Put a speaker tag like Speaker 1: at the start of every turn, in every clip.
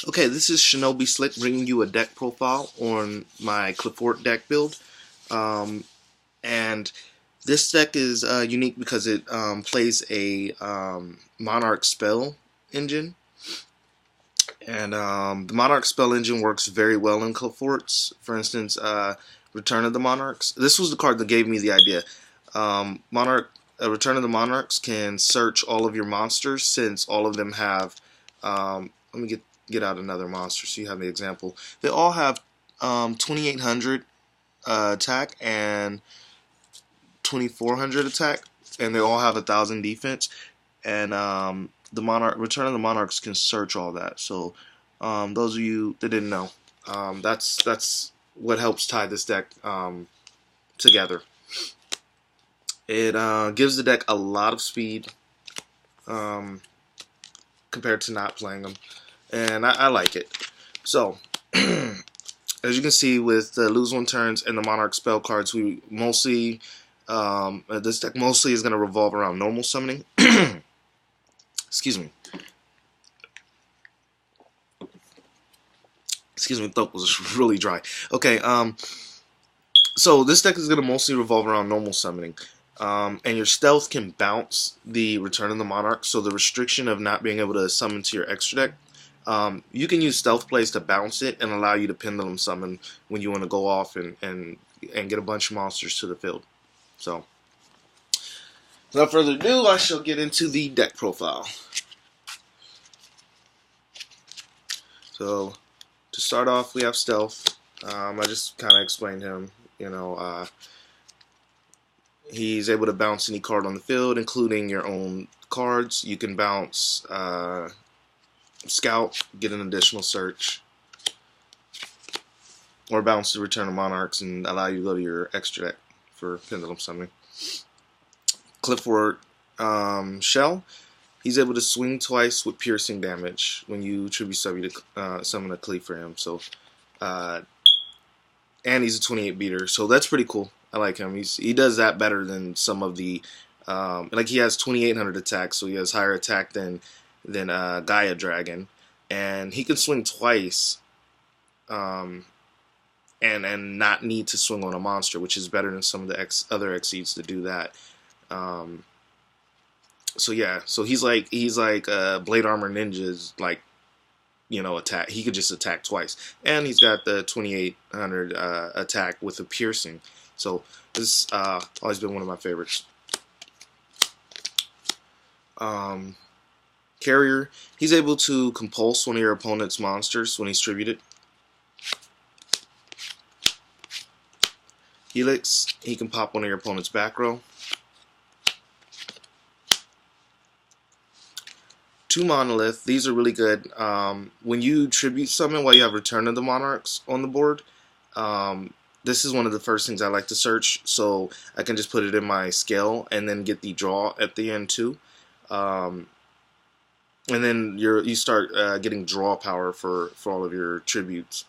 Speaker 1: Okay, this is Shinobi Slick bringing you a deck profile on my Qliphort deck build. Um, and this deck is unique because it plays a Monarch spell engine. And the Monarch spell engine works very well in Qliphorts. For instance, Return of the Monarchs. This was the card that gave me the idea. Return of the Monarchs can search all of your monsters since all of them have. Let me get out another monster so you have the example. They all have 2,800 attack and 2,400 attack, and they all have 1,000 defense. And the Return of the Monarchs can search all that. So those of you that didn't know, that's what helps tie this deck together. It gives the deck a lot of speed compared to not playing them, and I like it. So as you can see with the lose one turns and the Monarch spell cards, we mostly this deck mostly is going to revolve around normal summoning. Excuse me. Excuse me, throat was really dry. Okay, so this deck is going to mostly revolve around normal summoning. And your stealth can bounce the Return of the Monarch, so the restriction of not being able to summon to your extra deck, you can use stealth plays to bounce it and allow you to pendulum summon when you want to go off and get a bunch of monsters to the field. So, without further ado, I shall get into the deck profile. So, to start off, we have stealth. I just kind of explained him, he's able to bounce any card on the field, including your own cards. You can bounce Scout, get an additional search, or bounce the Return of Monarchs and allow you to go to your extra deck for pendulum summoning. Qliphort Shell, he's able to swing twice with piercing damage when you tribute summon a Qli for him. So, and he's a 28 beater, so that's pretty cool. I like him. He does that better than some of the like he has 2,800 attack, so he has higher attack than Gaia Dragon, and he can swing twice, and not need to swing on a monster, which is better than some of the other Xyzs to do that. So yeah, so he's like Blade Armor Ninja's attack. He could just attack twice, and he's got the 2,800 attack with a piercing. So this always been one of my favorites. Carrier, he's able to compulse one of your opponent's monsters when he's tributed. Helix, he can pop one of your opponent's back row. 2 Monolith, these are really good. When you tribute summon while you have Return of the Monarchs on the board, this is one of the first things I like to search, so I can just put it in my scale and then get the draw at the end too. And then you start getting draw power for all of your tributes.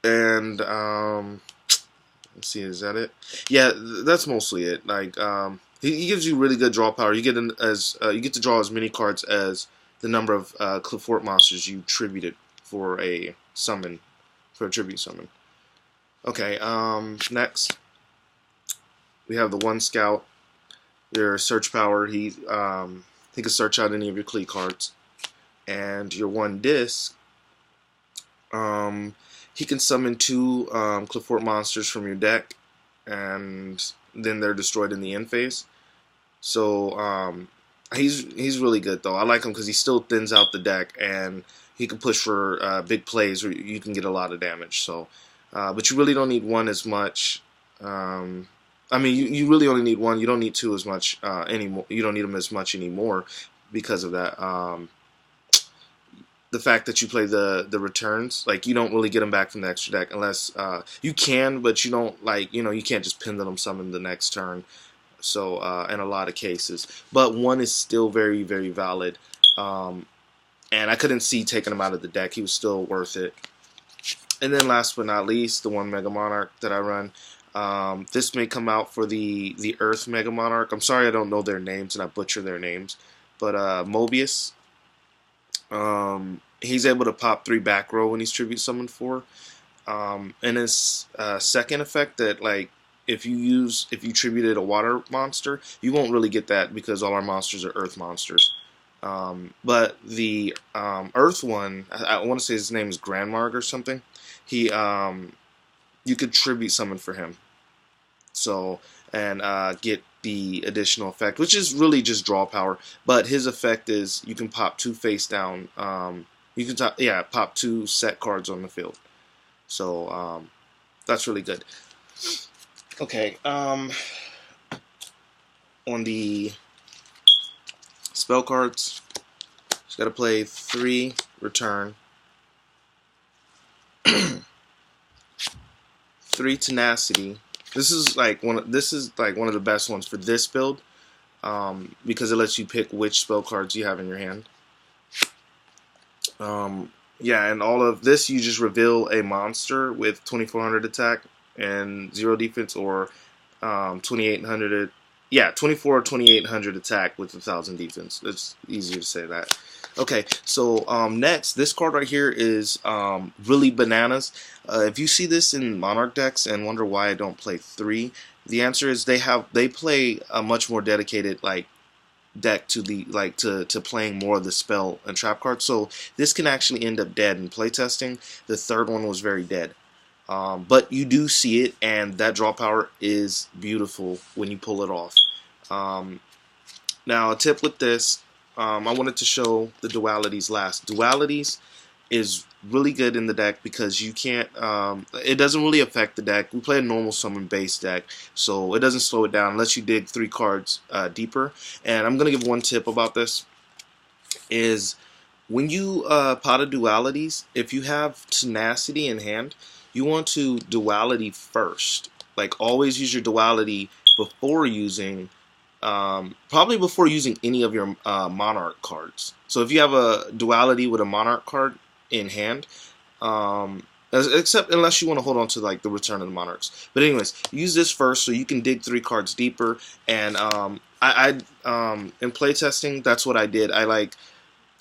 Speaker 1: And let's see, is that it? Yeah, that's mostly it. Like he gives you really good draw power. You get you get to draw as many cards as the number of Qliphort monsters you tributed for a summon, for a tribute summon. Okay, next we have the 1 Scout. Your search power, he can search out any of your Qli cards. And your 1 Disc, he can summon 2 Qliphort monsters from your deck, and then they're destroyed in the end phase. So he's really good though. I like him because he still thins out the deck, and he can push for big plays where you can get a lot of damage. So, but you really don't need 1 as much. I mean, you really only need 1. You don't need 2 as much anymore. You don't need them as much anymore because of that. The fact that you play the returns, like you don't really get them back from the extra deck unless you can, but you don't you can't just pendulum summon the next turn. So in a lot of cases, but 1 is still very, very valid. And I couldn't see taking him out of the deck. He was still worth it. And then last but not least, the 1 Mega Monarch that I run. This may come out for the Earth Mega Monarch. I'm sorry I don't know their names and I butcher their names. But Mobius, He's able to pop 3 back row when he's tribute summoned 4. And his second effect that like if you tributed a water monster, you won't really get that because all our monsters are earth monsters. But the earth one, I want to say his name is Grandmarg or something. He you could tribute summon for him. So and get the additional effect, which is really just draw power. But his effect is you can pop 2 face down. You can pop 2 set cards on the field. So that's really good. Okay, on the spell cards, just got to play 3 return, 3 tenacity. This is like one of the best ones for this build because it lets you pick which spell cards you have in your hand. Yeah, and all of this, you just reveal a monster with 2400 attack and 0 defense, or 2800. Yeah, 24 or 2800 attack with 1000 defense. It's easier to say that. Okay, so next, this card right here is really bananas. If you see this in Monarch decks and wonder why I don't play 3, the answer is they play a much more dedicated deck to the to playing more of the spell and trap cards. So this can actually end up dead in playtesting. The third one was very dead. But you do see it, and that draw power is beautiful when you pull it off. Now, a tip with this, I wanted to show the dualities last. Dualities is really good in the deck because you can't, it doesn't really affect the deck. We play a normal summon base deck, so it doesn't slow it down unless you dig 3 cards deeper. And I'm going to give one tip about this, is when you pot a dualities, if you have tenacity in hand, you want to duality first. Like, always use your duality before using, probably before using any of your Monarch cards. So if you have a duality with a Monarch card in hand, except unless you want to hold on to like the Return of the Monarchs. But anyways, use this first so you can dig 3 cards deeper. And in playtesting, that's what I did. I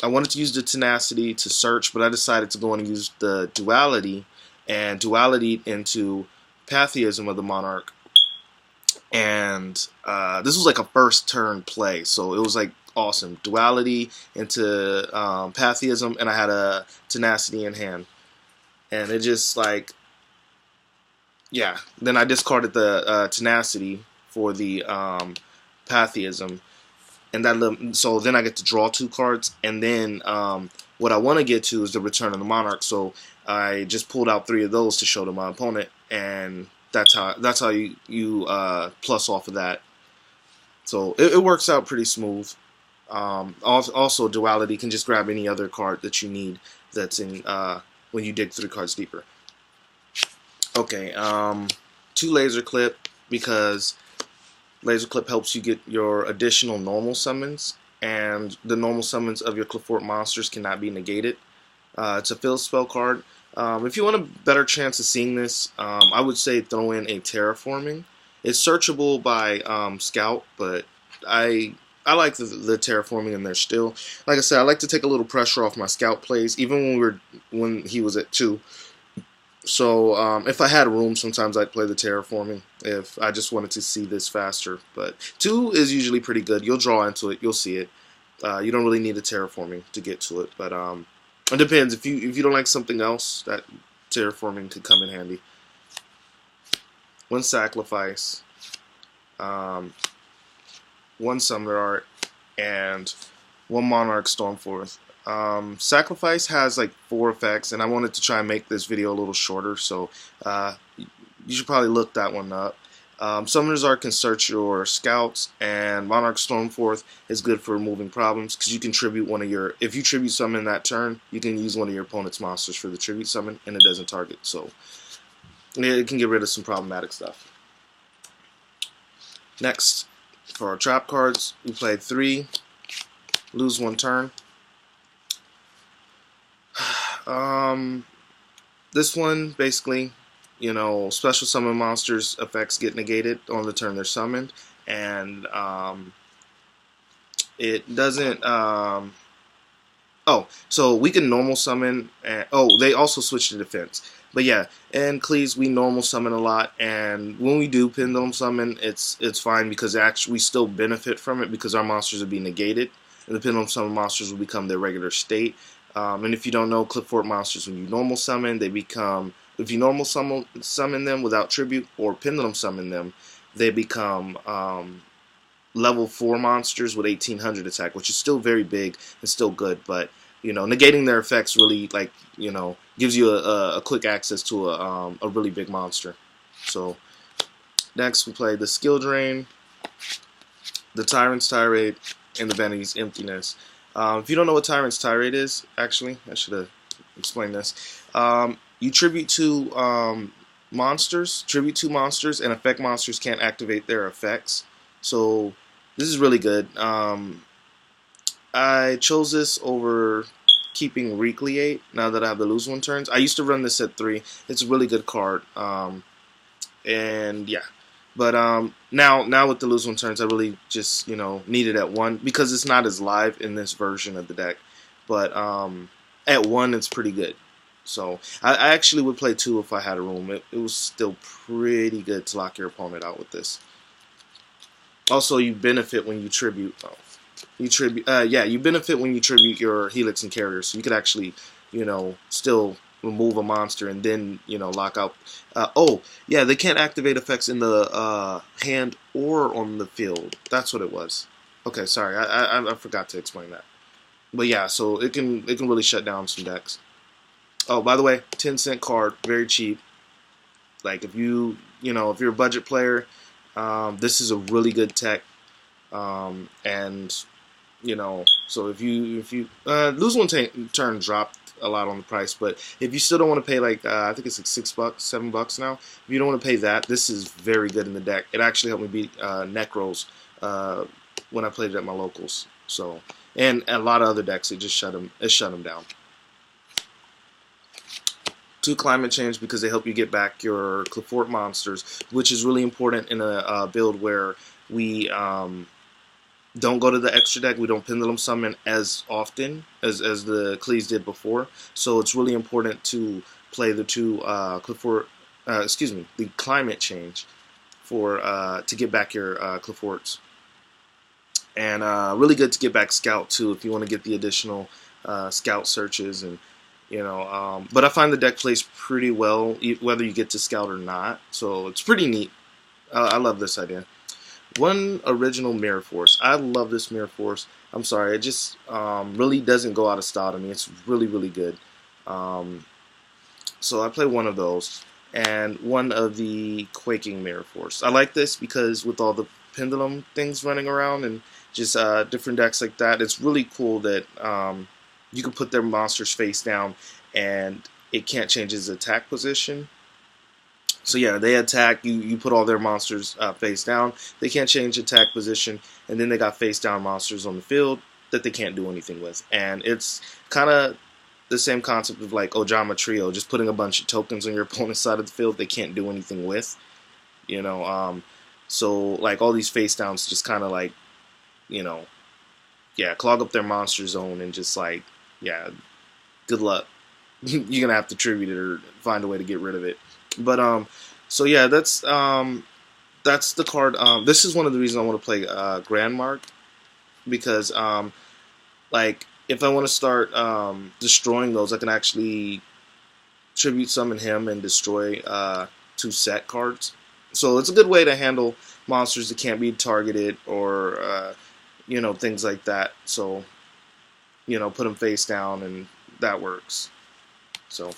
Speaker 1: wanted to use the tenacity to search, but I decided to go and use the duality and duality into Pantheism of the Monarch. And this was like a first turn play, so it was like awesome. Duality into Pantheism, and I had a tenacity in hand. And it just like, yeah. Then I discarded the tenacity for the Pantheism, and so then I get to draw 2 cards, and then what I want to get to is the Return of the Monarch. So I just pulled out 3 of those to show to my opponent, and that's how you plus off of that. So it works out pretty smooth. Also, duality can just grab any other card that you need that's in when you dig 3 cards deeper. Okay, 2 laser clip, because laser clip helps you get your additional normal summons, and the normal summons of your Qliphort monsters cannot be negated. It's a field spell card. If you want a better chance of seeing this, I would say throw in a terraforming. It's searchable by Scout, but I like the terraforming in there still. Like I said, I like to take a little pressure off my Scout plays, even when he was at 2. So if I had room, sometimes I'd play the terraforming if I just wanted to see this faster. But 2 is usually pretty good. You'll draw into it. You'll see it. You don't really need a terraforming to get to it, but it depends. If you don't like something else, that terraforming could come in handy. 1 sacrifice, 1 summoner art, and 1 monarch stormforth. Sacrifice has like 4 effects, and I wanted to try and make this video a little shorter, so you should probably look that one up. Summoners Art can search your scouts, and Monarch Stormforth is good for removing problems because you can tribute one of your. If you tribute summon that turn, you can use one of your opponent's monsters for the tribute summon, and it doesn't target. So it can get rid of some problematic stuff. Next, for our trap cards, we played 3, lose 1 turn. This one basically, you know, special summon monsters effects get negated on the turn they're summoned, and it doesn't Oh, so we can normal summon. And, oh, they also switched to defense. But yeah, in Qliphort we normal summon a lot, and when we do pendulum summon, it's fine because actually we still benefit from it because our monsters will be negated, and the pendulum summon monsters will become their regular state. And if you don't know, Qliphort monsters, when you normal summon, they become, if you normal summon them without tribute or pendulum summon them, they become level 4 monsters with 1800 attack, which is still very big and still good, but you know, negating their effects really, like, you know, gives you a quick access to a really big monster. So next we play the Skill Drain, the Tyrant's Tirade, and the Vanity's Emptiness. If you don't know what Tyrant's Tirade is, actually, I should have explained this. You tribute to monsters, and effect monsters can't activate their effects. So this is really good. I chose this over keeping Qliphort now that I have the lose one turns. I used to run this at 3. It's a really good card. And yeah. But now with the lose one turns, I really just, you know, need it at 1 because it's not as live in this version of the deck. But at 1, it's pretty good. So I actually would play 2 if I had a room. It was still pretty good to lock your opponent out with this. Also, you benefit when you tribute. You benefit when you tribute your Helix and Carrier. So you could actually, you know, still remove a monster and then, you know, lock out. Oh, yeah, they can't activate effects in the hand or on the field. That's what it was. Okay, sorry, I forgot to explain that. But yeah, so it can really shut down some decks. Oh, by the way, 10-cent card, very cheap. Like if you're a budget player, this is a really good tech. And you know, so if you lose one turn dropped a lot on the price, but if you still don't want to pay like I think it's like $6, $7 now. If you don't want to pay that, this is very good in the deck. It actually helped me beat Necros when I played it at my locals. So, and a lot of other decks, it shut them down. 2 climate change because they help you get back your Qliphort monsters, which is really important in a build where we don't go to the extra deck. We don't pendulum summon as often as the Qliphort did before. So it's really important to play the 2 Qliphort, the climate change for to get back your Qliphorts. And really good to get back Scout too if you want to get the additional Scout searches, and you know. But I find the deck plays pretty well whether you get to Scout or not. So it's pretty neat. I love this idea. 1 original Mirror Force. I love this Mirror Force. I'm sorry, it just really doesn't go out of style to me. It's really, really good. So I play 1 of those, and 1 of the Quaking Mirror Force. I like this because with all the pendulum things running around and just different decks like that, it's really cool that you can put their monsters face down and it can't change his attack position. So yeah, they attack, you put all their monsters face down, they can't change attack position, and then they got face down monsters on the field that they can't do anything with. And it's kind of the same concept of like Ojama Trio, just putting a bunch of tokens on your opponent's side of the field they can't do anything with. You know, so like all these face downs just kind of like, you know, yeah, clog up their monster zone and just like, yeah, good luck. You're going to have to tribute it or find a way to get rid of it. But so yeah, that's the card. This is one of the reasons I want to play Grandmark, because like if I want to start destroying those, I can actually tribute summon him and destroy 2 set cards. So it's a good way to handle monsters that can't be targeted or you know, things like that. So you know, put them face down and that works. So.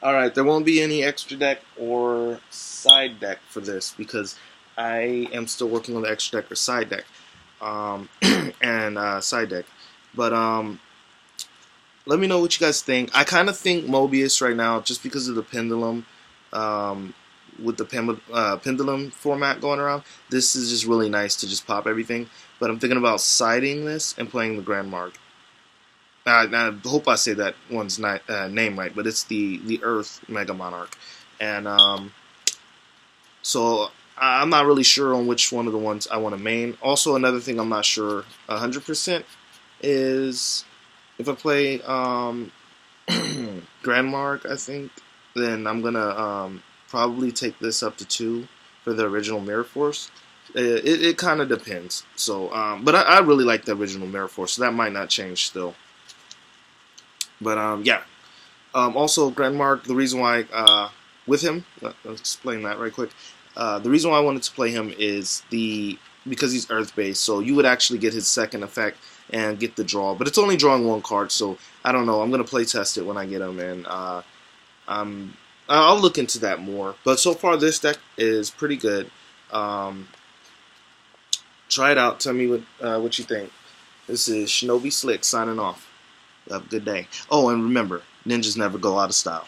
Speaker 1: Alright, there won't be any extra deck or side deck for this because I am still working on the extra deck or side deck. And side deck. But let me know what you guys think. I kind of think Mobius right now, just because of the pendulum, with the pendulum format going around, this is just really nice to just pop everything. But I'm thinking about siding this and playing the Grandmark. I hope I say that one's name right, but it's the Earth Mega Monarch. And so I'm not really sure on which one of the ones I want to main. Also, another thing I'm not sure 100% is if I play Grandmark, I think, then I'm gonna probably take this up to 2 for the original Mirror Force. It kind of depends. So, but I really like the original Mirror Force, so that might not change still. But yeah. Also, Grandmark, the reason why with him, let's explain that right quick. The reason why I wanted to play him is because he's Earth based, so you would actually get his second effect and get the draw. But it's only drawing 1 card, so I don't know. I'm gonna play test it when I get him, and I'll look into that more. But so far, this deck is pretty good. Try it out. Tell me what you think. This is Shinobi Slick signing off. Have a good day. Oh, and remember, ninjas never go out of style.